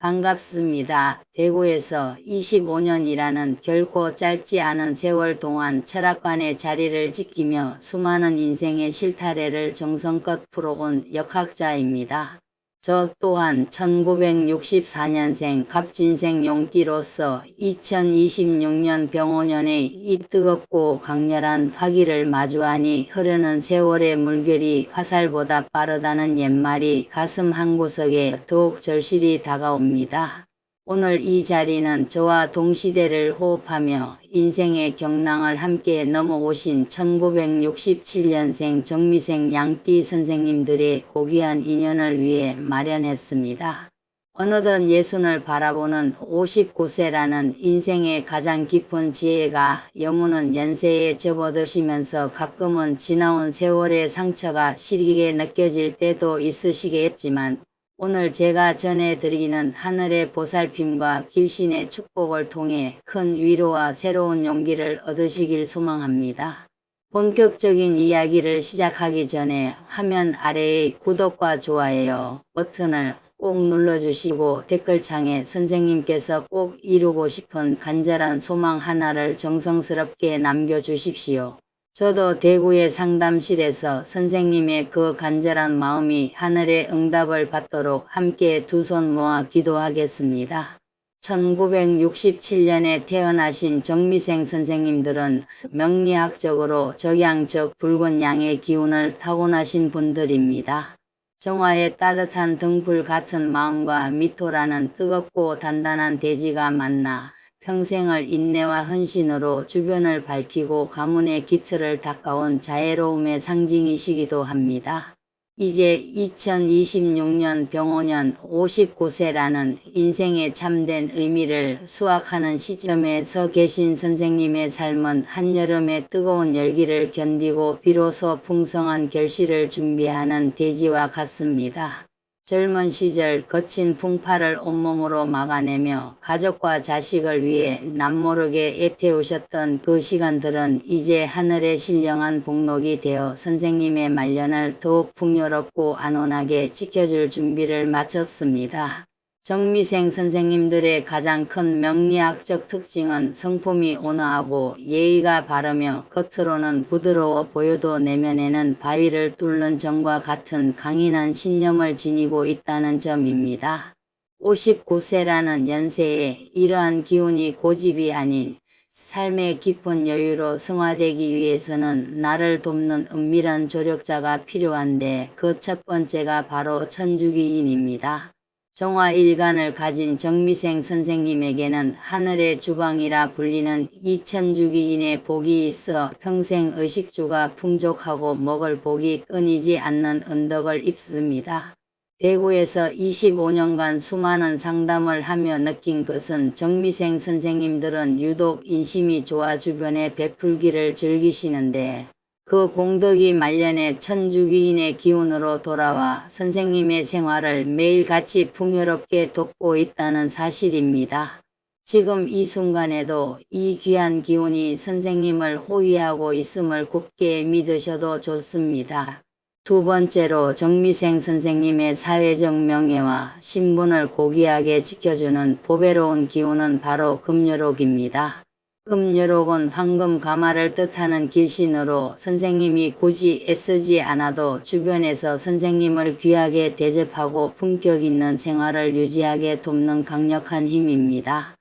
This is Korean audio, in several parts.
반갑습니다. 대구에서 25년이라는 결코 짧지 않은 세월 동안 철학관의 자리를 지키며 수많은 인생의 실타래를 정성껏 풀어온 역학자입니다. 저 또한 1964년생 갑진생 용띠로서 2026년 병오년의 이 뜨겁고 강렬한 화기를 마주하니 흐르는 세월의 물결이 화살보다 빠르다는 옛말이 가슴 한구석에 더욱 절실히 다가옵니다. 오늘 이 자리는 저와 동시대를 호흡하며 인생의 경랑을 함께 넘어오신 1967년생 정미생 양띠 선생님들의 고귀한 인연을 위해 마련했습니다. 어느덧 예순을 바라보는 59세라는 인생의 가장 깊은 지혜가 여무는 연세에 접어드시면서 가끔은 지나온 세월의 상처가 시리게 느껴질 때도 있으시겠지만 오늘 제가 전해드리는 하늘의 보살핌과 길신의 축복을 통해 큰 위로와 새로운 용기를 얻으시길 소망합니다. 본격적인 이야기를 시작하기 전에 화면 아래의 구독과 좋아요 버튼을 꼭 눌러주시고 댓글창에 선생님께서 꼭 이루고 싶은 간절한 소망 하나를 정성스럽게 남겨주십시오. 저도 대구의 상담실에서 선생님의 그 간절한 마음이 하늘의 응답을 받도록 함께 두 손 모아 기도하겠습니다. 1967년에 태어나신 정미생 선생님들은 명리학적으로 적양적 붉은 양의 기운을 타고나신 분들입니다. 정화의 따뜻한 등불 같은 마음과 미토라는 뜨겁고 단단한 대지가 만나 평생을 인내와 헌신으로 주변을 밝히고 가문의 기틀을 닦아온 자애로움의 상징이시기도 합니다. 이제 2026년 병오년 59세라는 인생의 참된 의미를 수확하는 시점에 서 계신 선생님의 삶은 한여름의 뜨거운 열기를 견디고 비로소 풍성한 결실을 준비하는 대지와 같습니다. 젊은 시절 거친 풍파를 온몸으로 막아내며 가족과 자식을 위해 남모르게 애태우셨던 그 시간들은 이제 하늘의 신령한 복록이 되어 선생님의 말년을 더욱 풍요롭고 안온하게 지켜줄 준비를 마쳤습니다. 정미생 선생님들의 가장 큰 명리학적 특징은 성품이 온화하고 예의가 바르며 겉으로는 부드러워 보여도 내면에는 바위를 뚫는 정과 같은 강인한 신념을 지니고 있다는 점입니다. 59세라는 연세에 이러한 기운이 고집이 아닌 삶의 깊은 여유로 승화되기 위해서는 나를 돕는 은밀한 조력자가 필요한데 그 첫 번째가 바로 천주기인입니다. 정화일간을 가진 정미생 선생님에게는 하늘의 주방이라 불리는 이 천주기인의 복이 있어 평생 의식주가 풍족하고 먹을 복이 끊이지 않는 은덕을 입습니다. 대구에서 25년간 수많은 상담을 하며 느낀 것은 정미생 선생님들은 유독 인심이 좋아 주변에 베풀기를 즐기시는데 그 공덕이 말년에 천주기인의 기운으로 돌아와 선생님의 생활을 매일같이 풍요롭게 돕고 있다는 사실입니다. 지금 이 순간에도 이 귀한 기운이 선생님을 호위하고 있음을 굳게 믿으셔도 좋습니다. 두 번째로 정미생 선생님의 사회적 명예와 신분을 고귀하게 지켜주는 보배로운 기운은 바로 금요록입니다. 금요록은 황금 가마를 뜻하는 길신으로 선생님이 굳이 애쓰지 않아도 주변에서 선생님을 귀하게 대접하고 품격 있는 생활을 유지하게 돕는 강력한 힘입니다.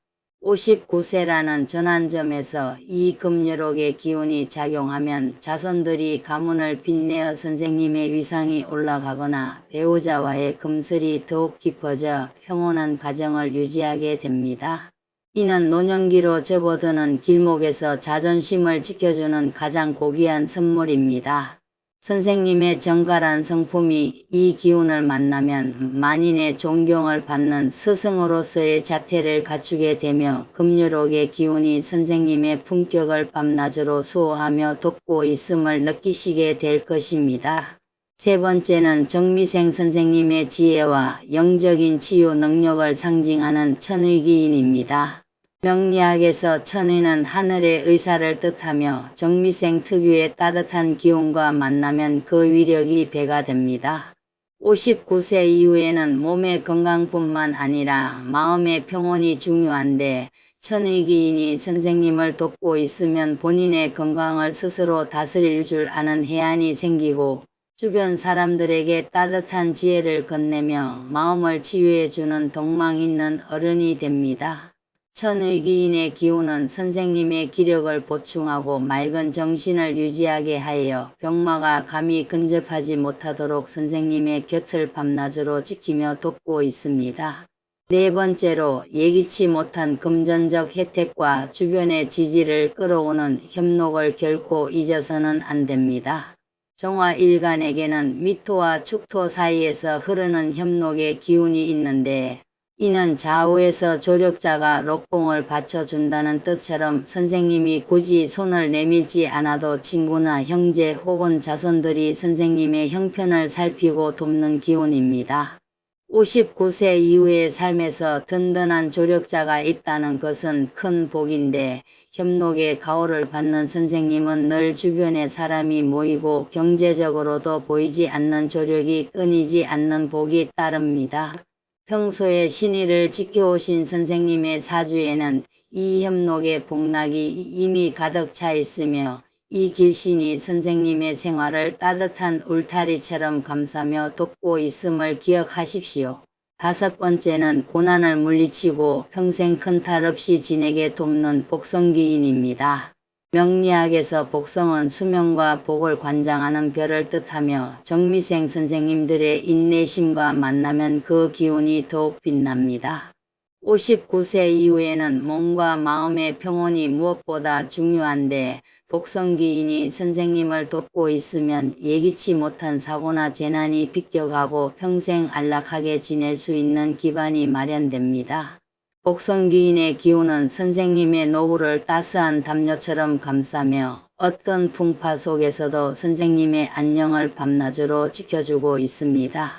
59세라는 전환점에서 이 금요록의 기운이 작용하면 자손들이 가문을 빛내어 선생님의 위상이 올라가거나 배우자와의 금슬이 더욱 깊어져 평온한 가정을 유지하게 됩니다. 이는 노년기로 접어드는 길목에서 자존심을 지켜주는 가장 고귀한 선물입니다. 선생님의 정갈한 성품이 이 기운을 만나면 만인의 존경을 받는 스승으로서의 자태를 갖추게 되며 금요록의 기운이 선생님의 품격을 밤낮으로 수호하며 돕고 있음을 느끼시게 될 것입니다. 세 번째는 정미생 선생님의 지혜와 영적인 치유 능력을 상징하는 천의기인입니다. 명리학에서 천의는 하늘의 의사를 뜻하며 정미생 특유의 따뜻한 기운과 만나면 그 위력이 배가 됩니다. 59세 이후에는 몸의 건강뿐만 아니라 마음의 평온이 중요한데 천의기인이 선생님을 돕고 있으면 본인의 건강을 스스로 다스릴 줄 아는 해안이 생기고 주변 사람들에게 따뜻한 지혜를 건네며 마음을 치유해주는 동망 있는 어른이 됩니다. 천의기인의 기운은 선생님의 기력을 보충하고 맑은 정신을 유지하게 하여 병마가 감히 근접하지 못하도록 선생님의 곁을 밤낮으로 지키며 돕고 있습니다. 네 번째로 예기치 못한 금전적 혜택과 주변의 지지를 끌어오는 협록을 결코 잊어서는 안 됩니다. 정화일간에게는 미토와 축토 사이에서 흐르는 협록의 기운이 있는데 이는 좌우에서 조력자가 록봉을 받쳐준다는 뜻처럼 선생님이 굳이 손을 내밀지 않아도 친구나 형제 혹은 자손들이 선생님의 형편을 살피고 돕는 기운입니다. 59세 이후의 삶에서 든든한 조력자가 있다는 것은 큰 복인데 협록의 가호를 받는 선생님은 늘 주변에 사람이 모이고 경제적으로도 보이지 않는 조력이 끊이지 않는 복이 따릅니다. 평소에 신의를 지켜오신 선생님의 사주에는 이 협록의 복락이 이미 가득 차 있으며 이 길신이 선생님의 생활을 따뜻한 울타리처럼 감싸며 돕고 있음을 기억하십시오. 다섯 번째는 고난을 물리치고 평생 큰 탈 없이 지내게 돕는 복성기인입니다. 명리학에서 복성은 수명과 복을 관장하는 별을 뜻하며 정미생 선생님들의 인내심과 만나면 그 기운이 더욱 빛납니다. 59세 이후에는 몸과 마음의 평온이 무엇보다 중요한데 복성기인이 선생님을 돕고 있으면 예기치 못한 사고나 재난이 비껴가고 평생 안락하게 지낼 수 있는 기반이 마련됩니다. 복성기인의 기운은 선생님의 노후를 따스한 담요처럼 감싸며 어떤 풍파 속에서도 선생님의 안녕을 밤낮으로 지켜주고 있습니다.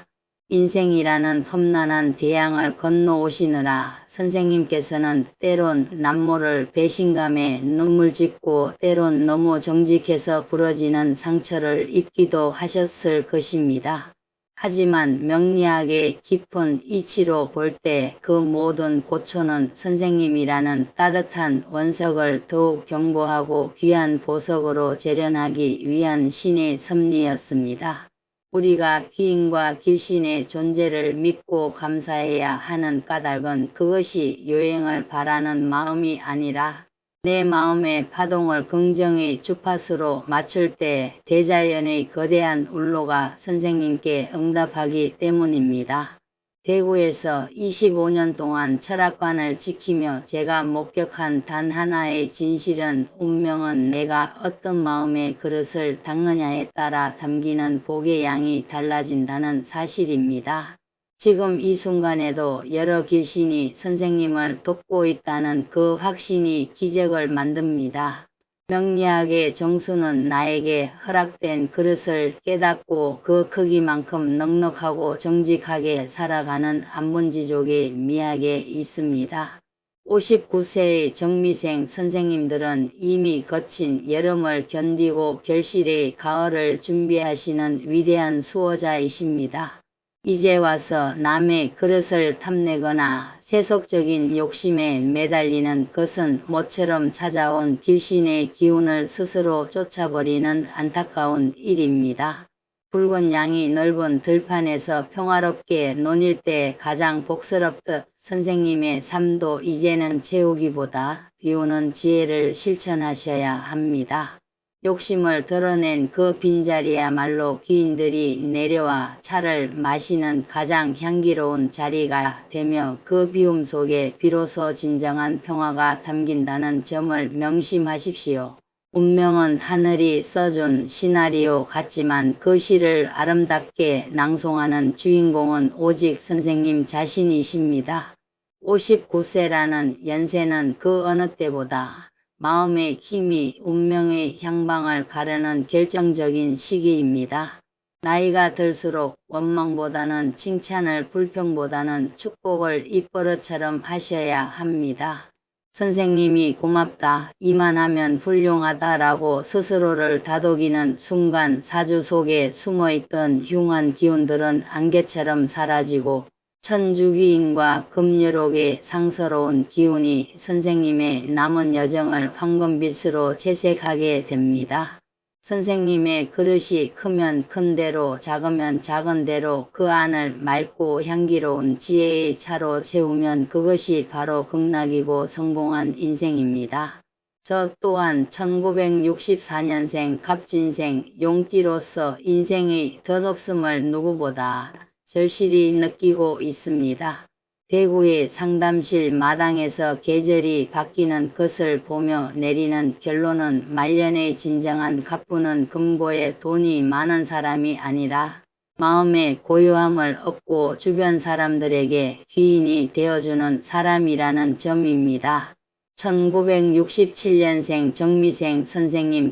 인생이라는 험난한 대양을 건너오시느라 선생님께서는 때론 남모를 배신감에 눈물 짓고 때론 너무 정직해서 부러지는 상처를 입기도 하셨을 것입니다. 하지만 명리학의 깊은 이치로 볼 때 그 모든 고초는 선생님이라는 따뜻한 원석을 더욱 경보하고 귀한 보석으로 재련하기 위한 신의 섭리였습니다. 우리가 귀인과 길신의 존재를 믿고 감사해야 하는 까닭은 그것이 요행을 바라는 마음이 아니라 내 마음의 파동을 긍정의 주파수로 맞출 때 대자연의 거대한 울로가 선생님께 응답하기 때문입니다. 대구에서 25년 동안 철학관을 지키며 제가 목격한 단 하나의 진실은 운명은 내가 어떤 마음의 그릇을 닦느냐에 따라 담기는 복의 양이 달라진다는 사실입니다. 지금 이 순간에도 여러 길신이 선생님을 돕고 있다는 그 확신이 기적을 만듭니다. 명리학의 정수는 나에게 허락된 그릇을 깨닫고 그 크기만큼 넉넉하고 정직하게 살아가는 한문지족의 미학에 있습니다. 59세의 정미생 선생님들은 이미 거친 여름을 견디고 결실의 가을을 준비하시는 위대한 수호자이십니다. 이제 와서 남의 그릇을 탐내거나 세속적인 욕심에 매달리는 것은 모처럼 찾아온 길신의 기운을 스스로 쫓아버리는 안타까운 일입니다. 붉은 양이 넓은 들판에서 평화롭게 논일 때 가장 복스럽듯 선생님의 삶도 이제는 채우기보다 비우는 지혜를 실천하셔야 합니다. 욕심을 드러낸 그 빈자리야말로 귀인들이 내려와 차를 마시는 가장 향기로운 자리가 되며 그 비움 속에 비로소 진정한 평화가 담긴다는 점을 명심하십시오. 운명은 하늘이 써준 시나리오 같지만 그 시를 아름답게 낭송하는 주인공은 오직 선생님 자신이십니다. 59세라는 연세는 그 어느 때보다 마음의 힘이 운명의 향방을 가르는 결정적인 시기입니다. 나이가 들수록 원망보다는 칭찬을 불평보다는 축복을 입버릇처럼 하셔야 합니다. 선생님이 고맙다, 이만하면 훌륭하다라고 스스로를 다독이는 순간 사주 속에 숨어있던 흉한 기운들은 안개처럼 사라지고 천주기인과 금유록의 상서로운 기운이 선생님의 남은 여정을 황금빛으로 채색하게 됩니다. 선생님의 그릇이 크면 큰 대로 작으면 작은 대로 그 안을 맑고 향기로운 지혜의 차로 채우면 그것이 바로 극락이고 성공한 인생입니다. 저 또한 1964년생 갑진생 용띠로서 인생의 덧없음을 누구보다 절실히 느끼고 있습니다. 대구의 상담실 마당에서 계절이 바뀌는 것을 보며 내리는 결론은 말년의 진정한 갑부는 금고에 돈이 많은 사람이 아니라 마음의 고요함을 얻고 주변 사람들에게 귀인이 되어주는 사람이라는 점입니다. 1967년생 정미생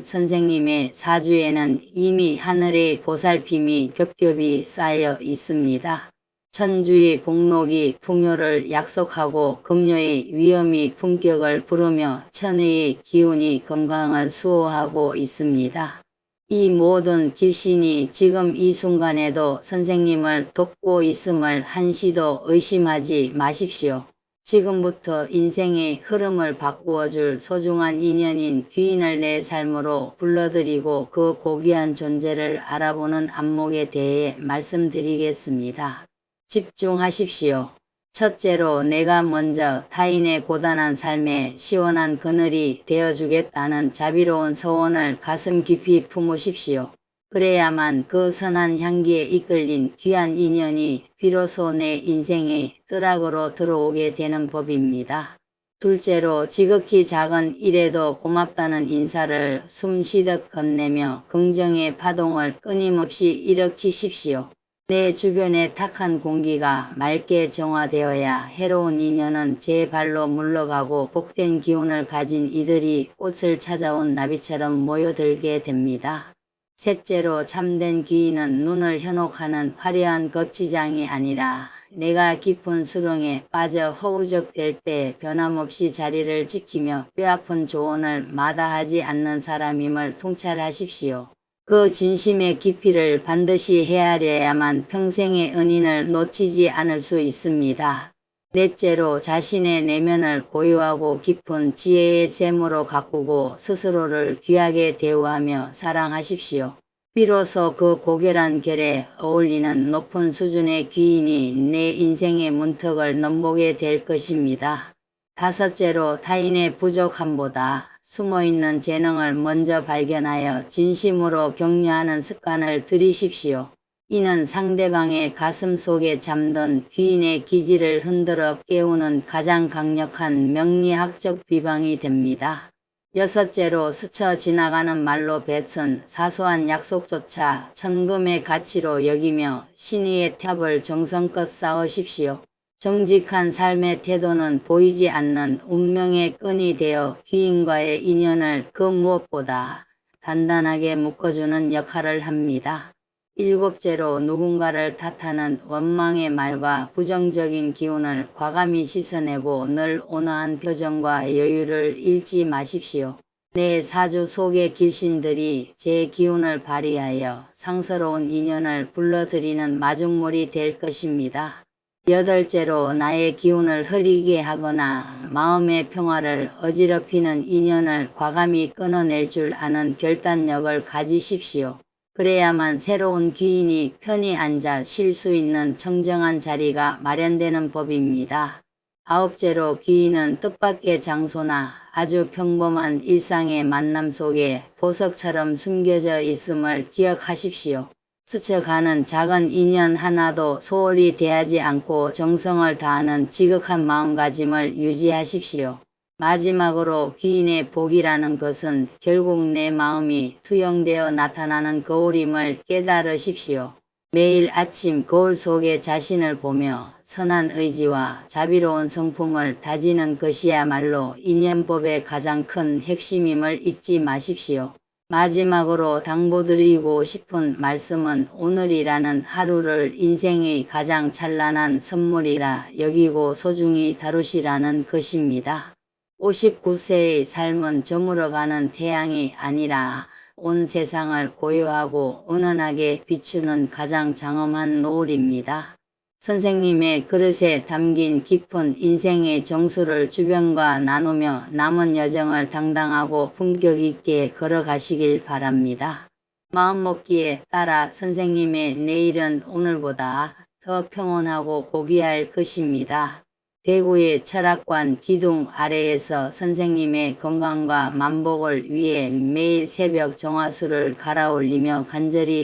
선생님의 사주에는 이미 하늘의 보살핌이 겹겹이 쌓여 있습니다. 천주의 복록이 풍요를 약속하고 금요의 위험이 품격을 부르며 천의의 기운이 건강을 수호하고 있습니다. 이 모든 길신이 지금 이 순간에도 선생님을 돕고 있음을 한시도 의심하지 마십시오. 지금부터 인생의 흐름을 바꾸어줄 소중한 인연인 귀인을 내 삶으로 불러들이고 그 고귀한 존재를 알아보는 안목에 대해 말씀드리겠습니다. 집중하십시오. 첫째로 내가 먼저 타인의 고단한 삶에 시원한 그늘이 되어주겠다는 자비로운 소원을 가슴 깊이 품으십시오. 그래야만 그 선한 향기에 이끌린 귀한 인연이 비로소 내 인생의 뜰악으로 들어오게 되는 법입니다. 둘째로 지극히 작은 일에도 고맙다는 인사를 숨쉬듯 건네며 긍정의 파동을 끊임없이 일으키십시오. 내 주변의 탁한 공기가 맑게 정화되어야 해로운 인연은 제 발로 물러가고 복된 기운을 가진 이들이 꽃을 찾아온 나비처럼 모여들게 됩니다. 셋째로 참된 귀인은 눈을 현혹하는 화려한 거치장이 아니라 내가 깊은 수렁에 빠져 허우적될 때 변함없이 자리를 지키며 뼈아픈 조언을 마다하지 않는 사람임을 통찰하십시오. 그 진심의 깊이를 반드시 헤아려야만 평생의 은인을 놓치지 않을 수 있습니다. 넷째로 자신의 내면을 고요하고 깊은 지혜의 샘으로 가꾸고 스스로를 귀하게 대우하며 사랑하십시오. 비로소 그 고결한 결에 어울리는 높은 수준의 귀인이 내 인생의 문턱을 넘보게 될 것입니다. 다섯째로 타인의 부족함보다 숨어있는 재능을 먼저 발견하여 진심으로 격려하는 습관을 들이십시오. 이는 상대방의 가슴 속에 잠든 귀인의 기질을 흔들어 깨우는 가장 강력한 명리학적 비방이 됩니다. 여섯째로 스쳐 지나가는 말로 뱉은 사소한 약속조차 천금의 가치로 여기며 신의의 탑을 정성껏 쌓으십시오. 정직한 삶의 태도는 보이지 않는 운명의 끈이 되어 귀인과의 인연을 그 무엇보다 단단하게 묶어주는 역할을 합니다. 일곱째로 누군가를 탓하는 원망의 말과 부정적인 기운을 과감히 씻어내고 늘 온화한 표정과 여유를 잃지 마십시오. 내 사주 속의 길신들이 제 기운을 발휘하여 상서로운 인연을 불러들이는 마중물이 될 것입니다. 여덟째로 나의 기운을 흐리게 하거나 마음의 평화를 어지럽히는 인연을 과감히 끊어낼 줄 아는 결단력을 가지십시오. 그래야만 새로운 귀인이 편히 앉아 쉴 수 있는 청정한 자리가 마련되는 법입니다. 아홉째로 귀인은 뜻밖의 장소나 아주 평범한 일상의 만남 속에 보석처럼 숨겨져 있음을 기억하십시오. 스쳐가는 작은 인연 하나도 소홀히 대하지 않고 정성을 다하는 지극한 마음가짐을 유지하십시오. 마지막으로 귀인의 복이라는 것은 결국 내 마음이 투영되어 나타나는 거울임을 깨달으십시오. 매일 아침 거울 속에 자신을 보며 선한 의지와 자비로운 성품을 다지는 것이야말로 인연법의 가장 큰 핵심임을 잊지 마십시오. 마지막으로 당부드리고 싶은 말씀은 오늘이라는 하루를 인생의 가장 찬란한 선물이라 여기고 소중히 다루시라는 것입니다. 59세의 삶은 저물어가는 태양이 아니라 온 세상을 고요하고 은은하게 비추는 가장 장엄한 노을입니다. 선생님의 그릇에 담긴 깊은 인생의 정수를 주변과 나누며 남은 여정을 당당하고 품격 있게 걸어가시길 바랍니다. 마음먹기에 따라 선생님의 내일은 오늘보다 더 평온하고 고귀할 것입니다. 대구의 철학관 기둥 아래에서 선생님의 건강과 만복을 위해 매일 새벽 정화수를 갈아 올리며 간절히